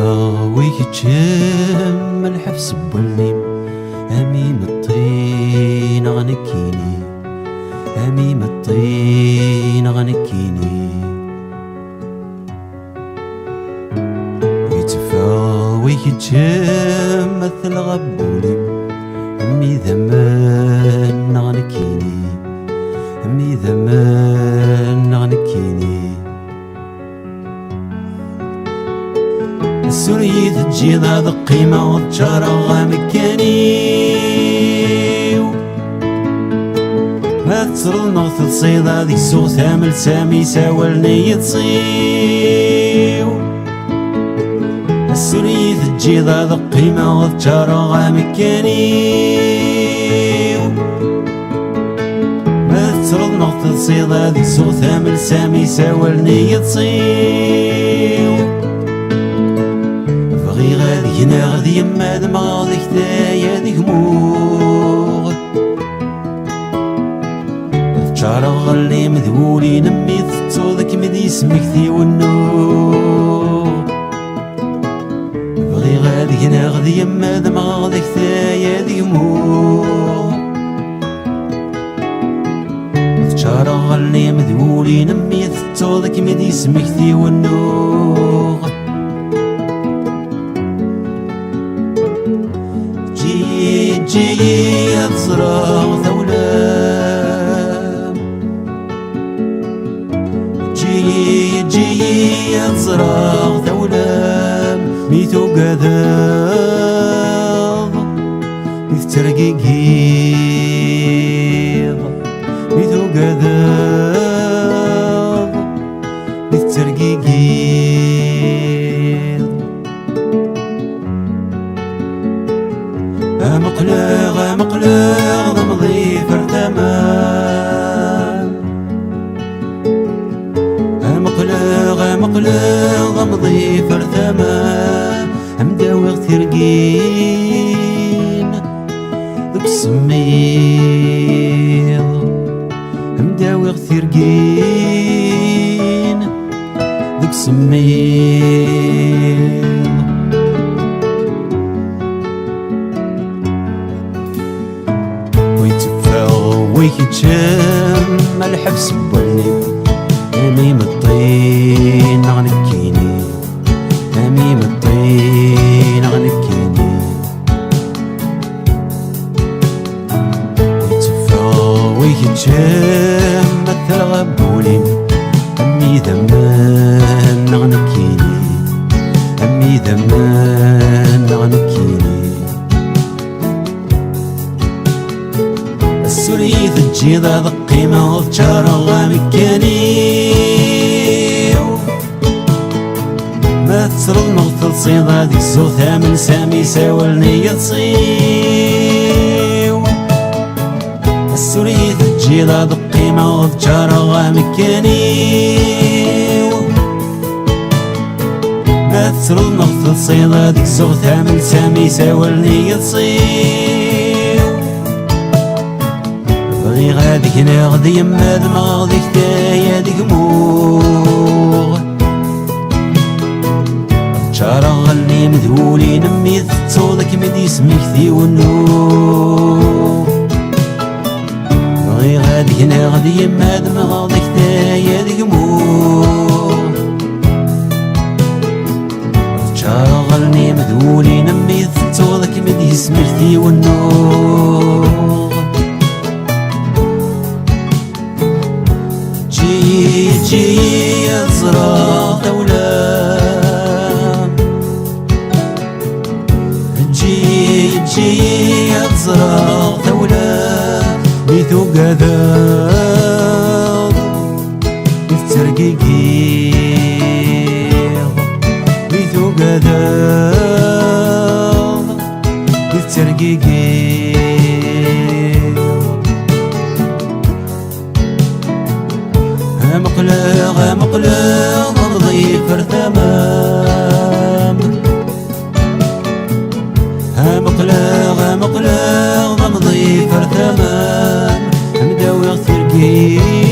يتفاوي كتشم الحفس بوليم أميم الطين غنكيني أميم الطين غنكيني يتفاوي كتشم مثل غبوليم أمي ذمان غنكيني أمي ذمان غنكيني السوري تجيض هذا القيمة وتشارغ مكاني ما تسرد نغث تصيد هذيك السوق ثامل سامي ساولني تصيو السوري تجيض هذا القيمة وتشارغ مكاني ما تسرد نغث تصيد هذيك السوق ثامل سامي ساولني تصيو غادي ناغدي يما دماغ ذيك تايا ذيك موغ تشارغ اللي مذولي نمي تتو ذاك مدي يسمك ذي والنور بغي غادي ناغدي يما دماغ ذيك تايا ذيك موغ تشارغ اللي مذولي نمي تتو ذاك مدي يسمك ذي والنور اجيي تصرغ ثولام اجيي تصرغ ثولام ميتو قذاض ميت ترقيقيض ميتو قذاض ميت ترقيقيض مقلغ ضمضي فرتمان مقلغ ضمضي فرتمان مداوغ ترقين ذوك السميض مداوغ ترقين ذوك السميض ويكتشم الحفس بوليم أميم الطين غنكيني أميم الطين غنكيني ويكتشم مثل غبوليم أمي ذمان غنكيني أمي ذمان غنكيني السوري تجيض هذا القيمة وتشارغ مكاني ما تسرد نغث تصيد هذيك السوق ثامن سامي ساولني تصيو السوري تجيض هذا القيمة وتشارغ مكاني ما تسرد نغث تصيد هذيك السوق ثامن سامي ساولني تصيو بغي غاديك ناغدي يما دماغ ذيك تايا ذيك موغ تشارغ اللي مذولي نمي تتو ذاك مدي يسميك ذي والنور بغي غاديك ناغدي يما دماغ ذيك تايا ذيك موغ تشارغ اللي مذولي نمي تتو ذاك مدي يسميك ذي والنور اجيي تصرغ ثولام اجيي تصرغ ثولام ميتو قذاض ميت ترقيقيض ميتو قذاض ميت ترقيقيض مقلغ ضمضي فرتمام مقلغ ضمضي فرتمام مداوغ ترقين